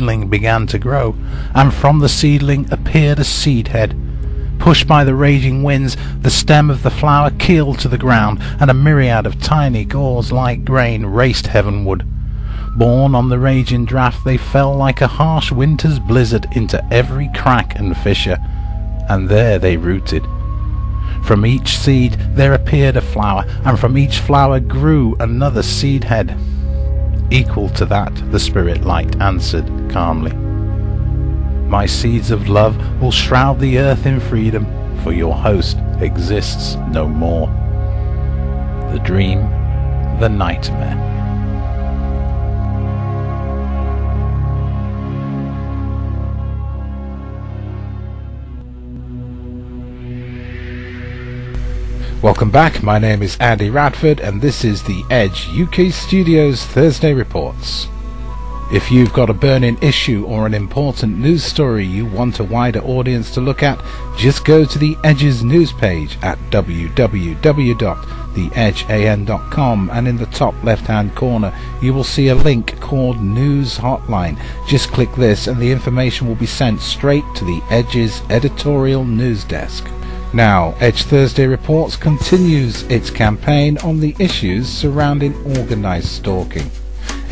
seedling began to grow, and from the seedling appeared a seed head. Pushed by the raging winds, the stem of the flower keeled to the ground, and a myriad of tiny gauze-like grain raced heavenward. Borne on the raging draught, they fell like a harsh winter's blizzard into every crack and fissure, and there they rooted. From each seed there appeared a flower, and from each flower grew another seed head. Equal to that, the spirit light answered calmly, "My seeds of love will shroud the earth in freedom, for your host exists no more." The dream, the nightmare. Welcome back, my name is Andy Radford and this is the Edge UK Studios Thursday Reports. If you've got a burning issue or an important news story you want a wider audience to look at, just go to the Edge's news page at www.theedgean.com, and in the top left hand corner you will see a link called News Hotline. Just click this and the information will be sent straight to the Edge's editorial news desk. Now, Edge Thursday Reports continues its campaign on the issues surrounding organised stalking.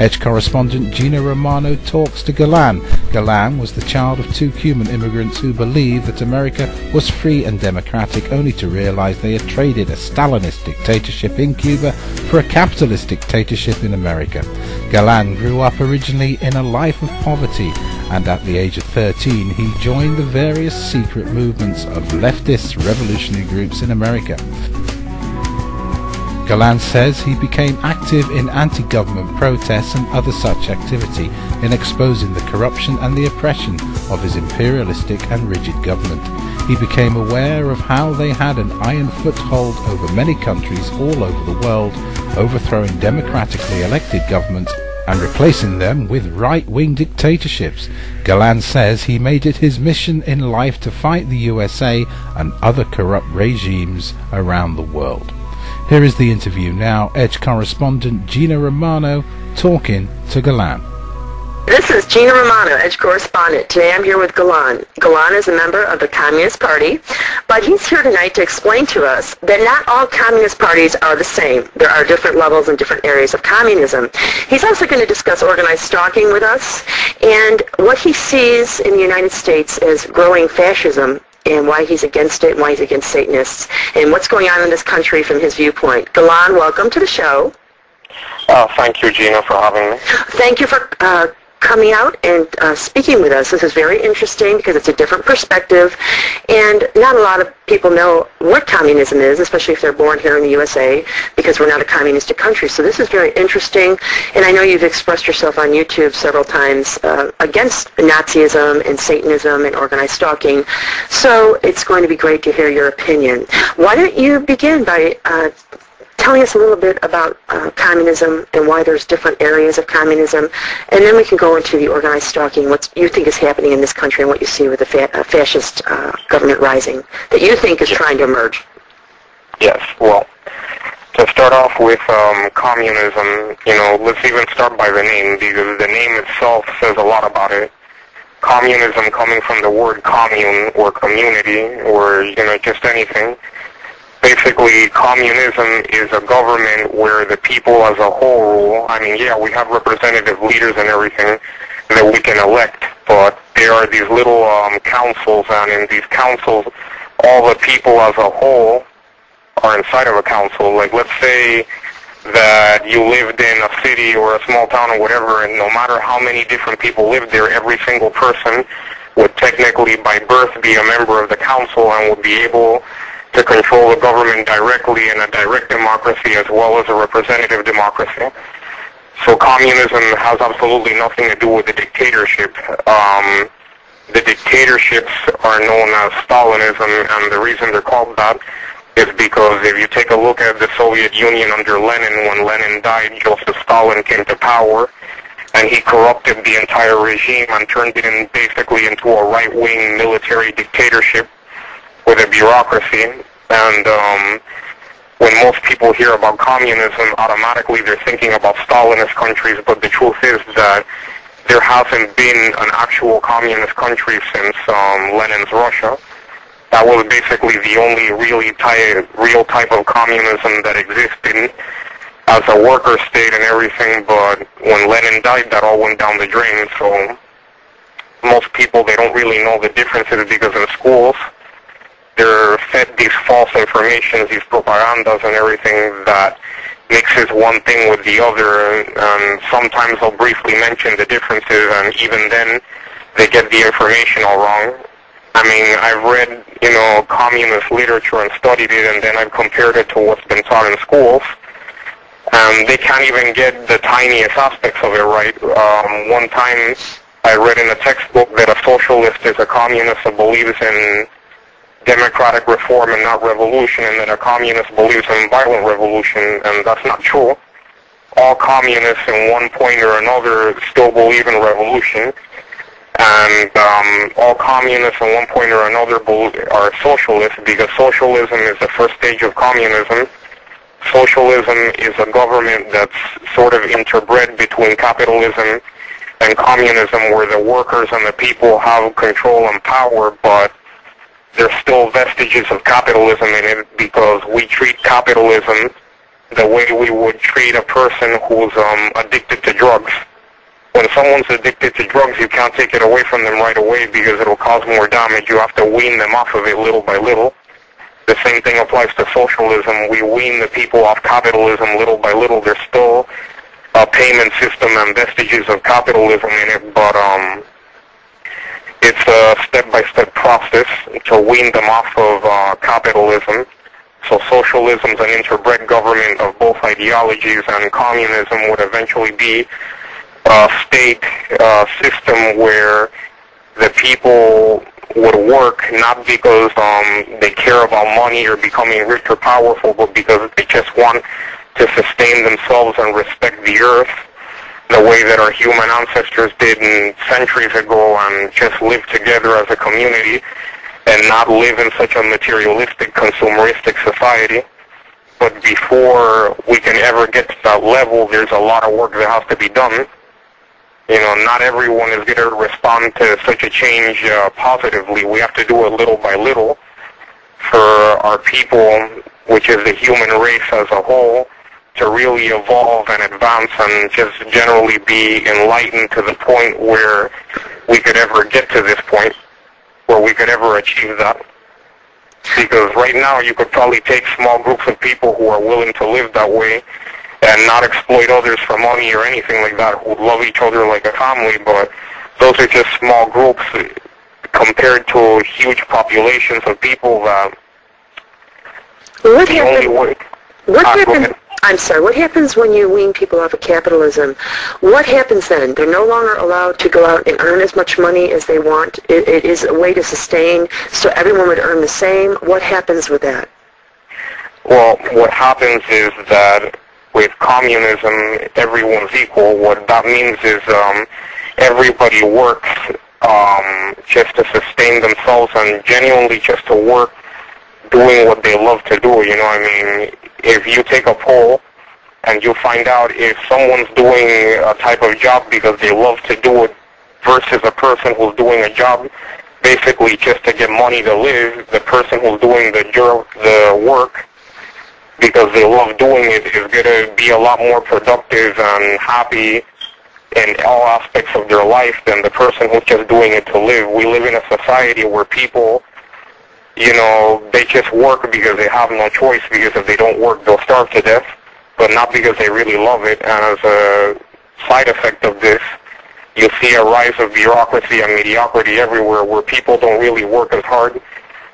Edge correspondent Gina Romano talks to Galan. Galan was the child of two Cuban immigrants who believed that America was free and democratic, only to realize they had traded a Stalinist dictatorship in Cuba for a capitalist dictatorship in America. Galan grew up originally in a life of poverty, and at the age of 13 he joined the various secret movements of leftist revolutionary groups in America. Galan says he became active in anti-government protests and other such activity in exposing the corruption and the oppression of his imperialistic and rigid government. He became aware of how they had an iron foothold over many countries all over the world, overthrowing democratically elected governments and replacing them with right-wing dictatorships. Galan says he made it his mission in life to fight the U.S.A. and other corrupt regimes around the world. Here is the interview now. Edge correspondent Gina Romano talking to Galan. This is Gina Romano, Edge correspondent. Today I'm here with Galan. Galan is a member of the Communist Party, but he's here tonight to explain to us that not all communist parties are the same. There are different levels and different areas of communism. He's also going to discuss organized stalking with us and what he sees in the United States as growing fascism, and why he's against it, and why he's against Satanists, and what's going on in this country from his viewpoint. Galan, welcome to the show. Thank you, Gina, for having me. Thank you for coming out and speaking with us. This is very interesting because it's a different perspective, and not a lot of people know what communism is, especially if they're born here in the U.S.A., because we're not a communistic country. So this is very interesting, and I know you've expressed yourself on YouTube several times against Nazism and Satanism and organized stalking. So it's going to be great to hear your opinion. Why don't you begin by telling us a little bit about communism and why there's different areas of communism, and then we can go into the organized stalking, what you think is happening in this country and what you see with the fascist government rising that you think is trying to emerge. Yes, well, to start off with communism, let's even start by the name, because the name itself says a lot about it. Communism coming from the word commune or community or, just anything. Basically, communism is a government where the people as a whole rule. I mean, yeah, we have representative leaders and everything that we can elect, but there are these little councils, and in these councils, all the people as a whole are inside of a council. Like, let's say that you lived in a city or a small town or whatever, and no matter how many different people lived there, every single person would technically, by birth, be a member of the council and would be able to control the government directly in a direct democracy as well as a representative democracy. So communism has absolutely nothing to do with the dictatorship. The dictatorships are known as Stalinism, and the reason they're called that is because if you take a look at the Soviet Union under Lenin, when Lenin died, Joseph Stalin came to power, and he corrupted the entire regime and turned it basically into a right-wing military dictatorship with a bureaucracy. And when most people hear about communism, automatically they're thinking about Stalinist countries, but the truth is that there hasn't been an actual communist country since Lenin's Russia. That was basically the only real type of communism that existed as a worker state and everything, but when Lenin died, that all went down the drain. So most people, they don't really know the differences because in schools, they're fed these false information, these propagandas and everything that mixes one thing with the other, and sometimes they'll briefly mention the differences, and even then, they get the information all wrong. I mean, I've read, communist literature and studied it, and then I've compared it to what's been taught in schools. They can't even get the tiniest aspects of it right. One time I read in a textbook that a socialist is a communist who believes in democratic reform and not revolution, and that a communist believes in violent revolution, and that's not true. All communists in one point or another still believe in revolution, and all communists in one point or another are socialists, because socialism is the first stage of communism. Socialism is a government that's sort of interbred between capitalism and communism, where the workers and the people have control and power, but there's still vestiges of capitalism in it, because we treat capitalism the way we would treat a person who's addicted to drugs. When someone's addicted to drugs, you can't take it away from them right away because it'll cause more damage. You have to wean them off of it little by little. The same thing applies to socialism. We wean the people off capitalism little by little. There's still a payment system and vestiges of capitalism in it, but it's a step-by-step process to wean them off of capitalism. So socialism is an interbred government of both ideologies, and communism would eventually be a state system where the people would work not because they care about money or becoming rich or powerful, but because they just want to sustain themselves and respect the earth the way that our human ancestors did centuries ago, and just live together as a community and not live in such a materialistic, consumeristic society. But before we can ever get to that level, there's a lot of work that has to be done. Not everyone is going to respond to such a change positively. We have to do it little by little for our people, which is the human race as a whole, to really evolve and advance and just generally be enlightened to the point where we could ever get to this point, where we could ever achieve that. Because right now you could probably take small groups of people who are willing to live that way and not exploit others for money or anything like that, who love each other like a family, but those are just small groups compared to huge populations of people that what happens when you wean people off of capitalism? What happens then? They're no longer allowed to go out and earn as much money as they want. It is a way to sustain, so everyone would earn the same. What happens with that? Well, what happens is that with communism, everyone's equal. What that means is everybody works just to sustain themselves and genuinely just to work doing what they love to do. If you take a poll and you find out if someone's doing a type of job because they love to do it versus a person who's doing a job basically just to get money to live, the person who's doing the work because they love doing it is going to be a lot more productive and happy in all aspects of their life than the person who's just doing it to live. We live in a society where people, they just work because they have no choice, because if they don't work, they'll starve to death, but not because they really love it. And as a side effect of this, you see a rise of bureaucracy and mediocrity everywhere, where people don't really work as hard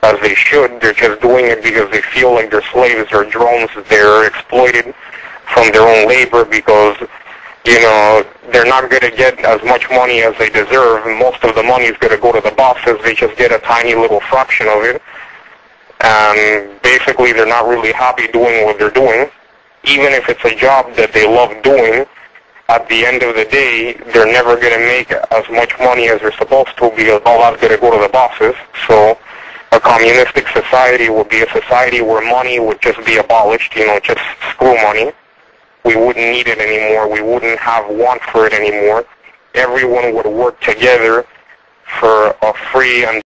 as they should. They're just doing it because they feel like they're slaves or drones. They're exploited from their own labor because, they're not going to get as much money as they deserve. Most of the money is going to go to the bosses. They just get a tiny little fraction of it. And basically they're not really happy doing what they're doing. Even if it's a job that they love doing, at the end of the day, they're never going to make as much money as they're supposed to, because all that's going to go to the bosses. So a communistic society would be a society where money would just be abolished, just screw money. We wouldn't need it anymore. We wouldn't have want for it anymore. everyone would work together for a free and